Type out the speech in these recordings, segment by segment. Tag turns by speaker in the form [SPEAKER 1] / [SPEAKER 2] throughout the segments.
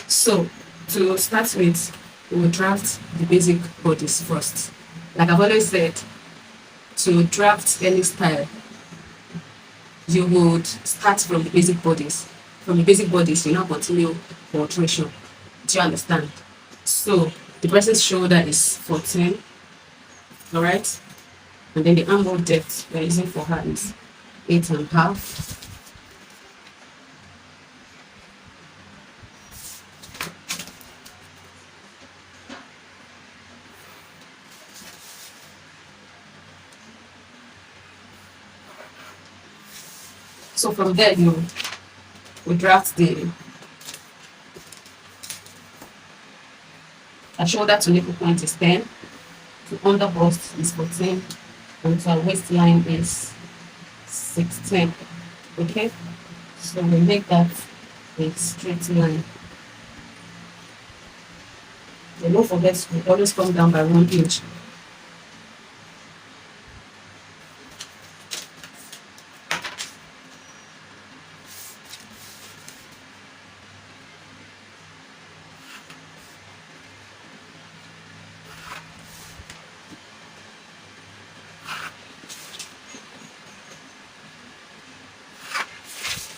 [SPEAKER 1] So to start with, we will draft the basic bodies first. Like I've always said, to draft any style, you would start from the basic bodies. From the basic bodies, you now continue for alteration. Do you understand? So the person's shoulder is 14, all right? And then the armhole depth we're using for her is 8.5. So from there, you will draft the shoulder to nipple point is 10, to under bust is 14, and to our waistline is 16. Okay, so we make that a straight line. Then don't forget to always come down by 1 inch.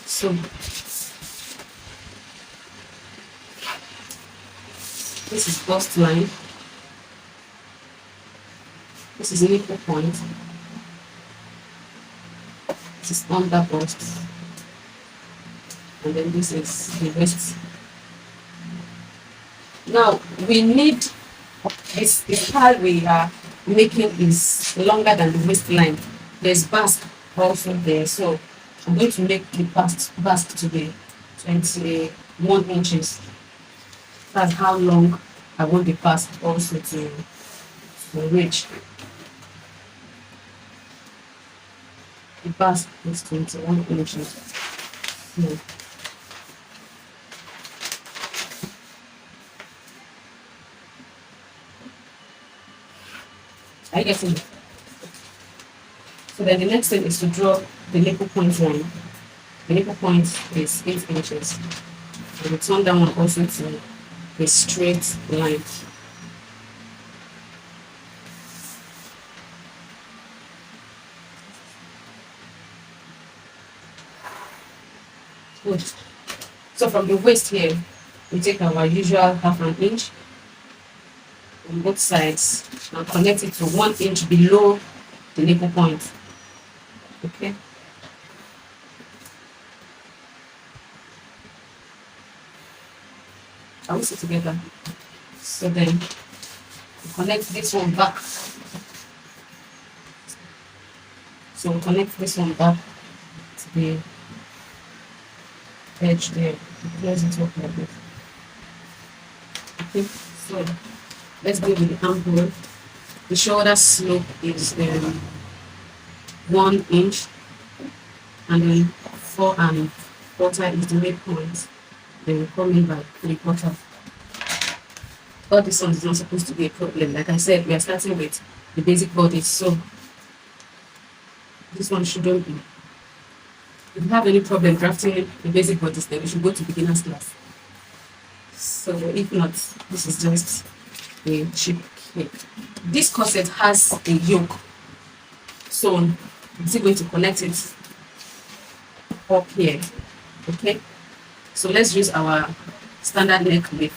[SPEAKER 1] So this is bust line, this is nipple point, this is under bust, and then this is the waist. Now we need this, the style we are making is longer than the waistline. There's bust also there, so I'm going to make the bust to be 21 inches. That's how long I want the bust also to reach. The bust is 21 inches. So, are you getting it? So then the next thing is to draw the nipple point line. The nipple point is 8 inches. And we turn that one also to a straight line. Good. So from the waist here, we take our usual 1/2 inch on both sides and connect it to 1 inch below the nipple point. Okay. Are we still together? So then we connect this one back. So we connect this one back to the edge there. Close it up like this. Okay. So let's go with the armhole. The shoulder slope is 1 inch, and then 4.25 is the midpoint. Then we come in by 3/4. All this one is not supposed to be a problem. Like I said, we are starting with the basic bodies, so this one shouldn't be. If you have any problem drafting the basic bodies, then you should go to beginner's class. So if not, this is just a cheap cake. This corset has a yoke, so I'm still going to connect it up here. Okay, so let's use our standard neck width.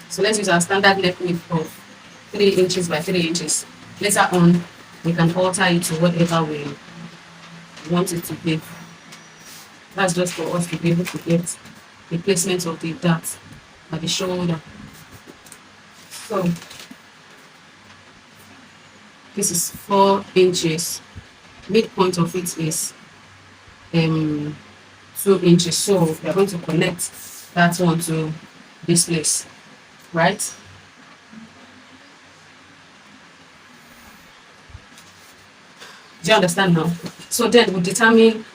[SPEAKER 1] So let's use our standard neck width of 3 inches by 3 inches. Later on, we can alter it to whatever we want it to be. That's just for us to be able to get the placement of the dart at the shoulder. So this is 4 inches. Midpoint of it is 2 inches. So we are going to connect that one to this place, right? Do you understand now? So then we'll determine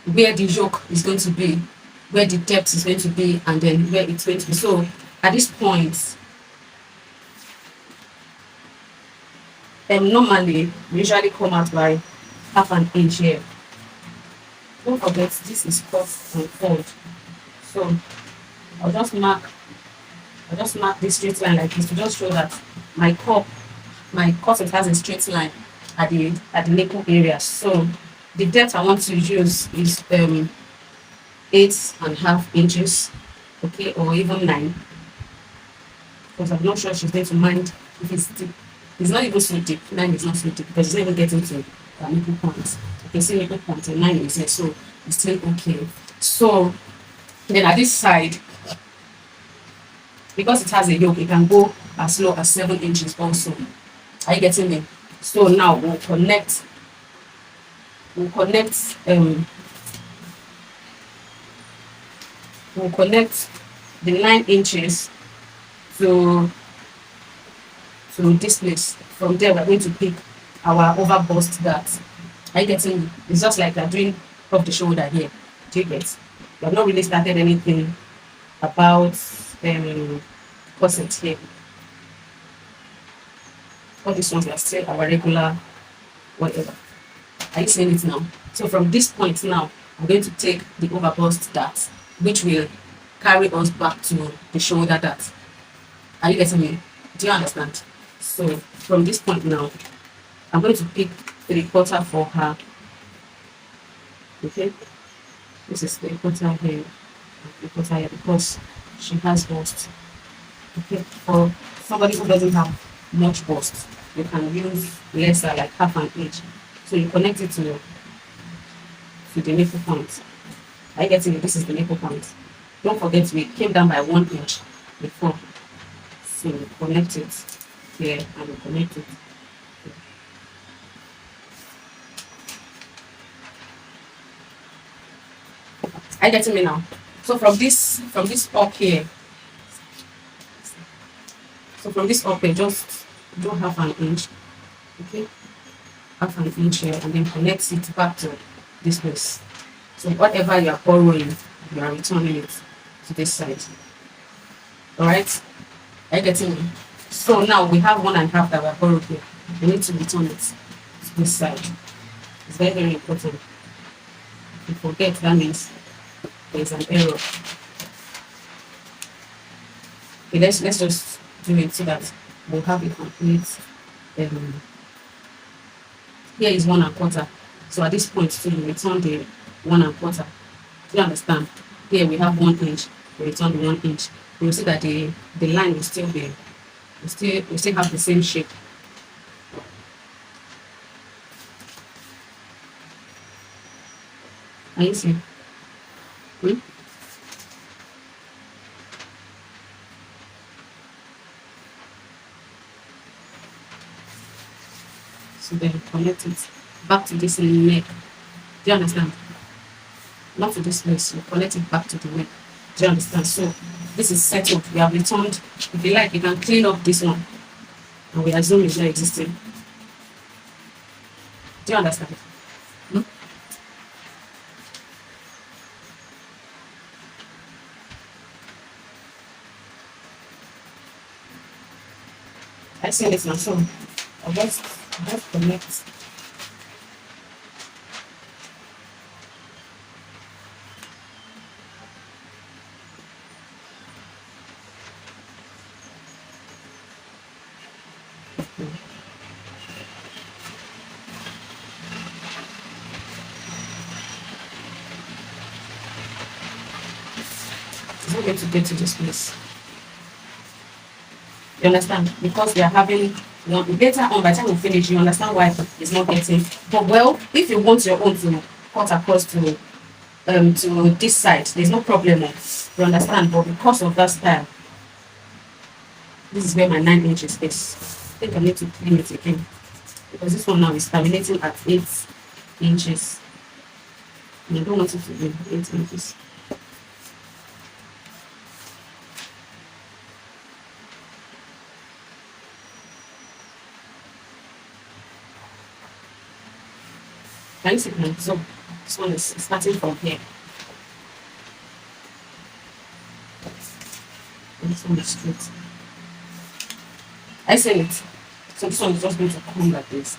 [SPEAKER 1] where the yoke is going to be, where the depth is going to be, and then where it's going to be. So at this point, normally we usually come out by 1/2 inch here. don't forget this is cut and fold. So I'll just mark this straight line like this to just show that my corset has a straight line at the nipple area. So the depth I want to use is 8.5 inches, okay, or even 9, because I'm not sure she's going to mind if it's deep. It's not even so deep. 9 is not so deep because it's not even getting to nipple point. You can see nipple point and 9 is here, so it's still okay. So then at this side, because it has a yoke, it can go as low as 7 inches also. Are you getting me? So now we'll connect the 9 inches to this place. From there we're going to pick our over bust dart. Are you getting me? It's just like they're doing off the shoulder here. Do you get? We have not really started anything about corset here. All these ones are still our regular whatever. Are you seeing it now? So from this point now, I'm going to take the overbust dart, which will carry us back to the shoulder dart. Are you getting me? Do you understand? So from this point now, I'm going to pick 3/4 for her. Okay, this is 3/4 here, 3/4 here because she has bust. Okay, for somebody who doesn't have much bust, you can use lesser, like 1/2 inch. So you connect it to the nipple point. Are you getting it? This is the nipple point. Don't forget we came down by 1 inch before. So you connect it here and you connect it here. Are you getting me now? So from this up here, just do 1/2 inch. Okay, 1/2 inch here, and then connect it back to this place. So whatever you are borrowing, you are returning it to this side. Alright? Are you getting me? So now we have 1.5 that we are borrowed here. We need to return it to this side. It's very, very important. If you forget, that means there is an error. Okay, let's just do it so that we'll have a complete. Here is 1.25. So at this point, so you return the 1.25. Do you understand? Here we have 1 inch. We return the 1 inch. You will see that the line will still be, we still have the same shape. Are you seeing? So then connect it back to this neck. Do you understand? Not to this place. You connect it back to the neck. Do you understand? So this is settled. We have returned. If you like, you can clean up this one, and we assume it's not existing. Do you understand? I see this now. So I'll just connect. It's not going to get to this place. You understand? Because we are having one later on, by the time we finish, you understand why it's not getting. But well, if you want your own to cut across to this side, there's no problem. You understand? But because of that style, this is where my 9 inches is. I think I need to clean it again because this one now is terminating at 8 inches. And I don't want it to be 8 inches. Can you see it now? So this one is starting from here. And this one is straight. I see it. So this one is just going to come like this.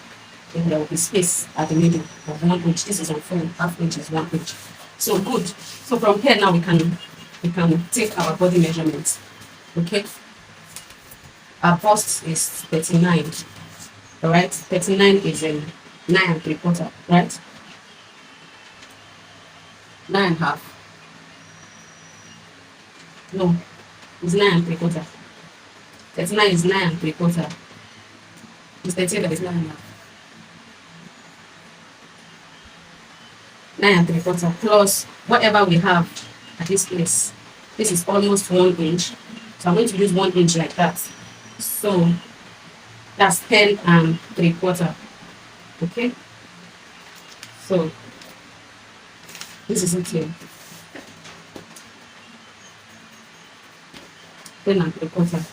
[SPEAKER 1] then there will be space at the middle of 1 inch. This is on full, half inch is 1 inch. So good. So from here now we can take our body measurements. Okay. Our bust is 39. Alright, 39 is 9 3/4, right? 9.5. No, it's 9 3/4. 39 is 9 3/4. It's 38 is 9.5. 9 3/4 plus whatever we have at this place. This is almost 1 inch. So I'm going to use 1 inch like that. So that's 10 3/4. Okay. So this is it here. 10 3/4.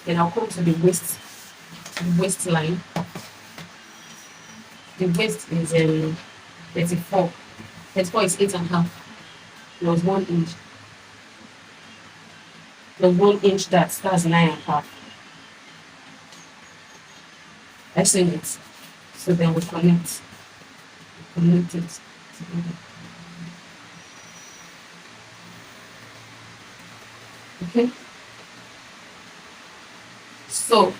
[SPEAKER 1] Then I'll come to the waistline. The waist is 34. 34 is 8.5 plus 1 inch. The 1 inch that's 9.5. Excellent. So then we connect it together. Okay. So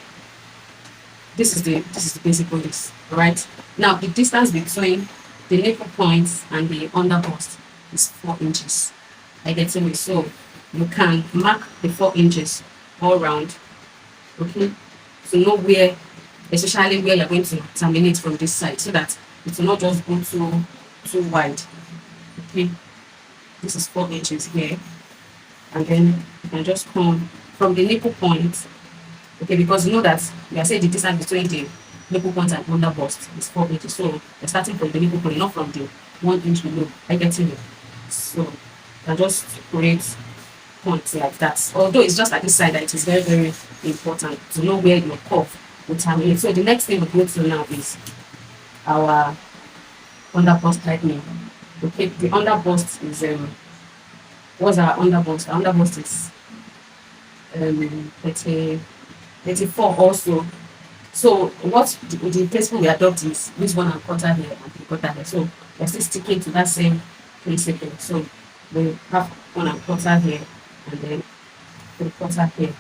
[SPEAKER 1] this is the basic bodice. All right. Now the distance between the nipple points and the under bust is 4 inches. I get it. So you can mark the 4 inches all round. Okay. To know where, especially where you're going to terminate from this side, so that it will not just go too wide. Okay. This is 4 inches here, and then you can just come from the nipple point. Okay, because you know that we are saying the distance between the nipple point and under bust is 4 inches. So we're starting from the nipple point, not from the 1 inch below. I get it. So you can just create points like that. Although it's just at this side that it is very, very important to know where your curve will terminate. So the next thing we go to now is our under bust tightening. Okay, the under bust is what's our under bust? Our under bust is 34 also. So what the principle we adopt is this 1 1/4 here and 3/4 here. So we're still sticking to that same principle. So we have 1 1/4 here and then 3/4 here.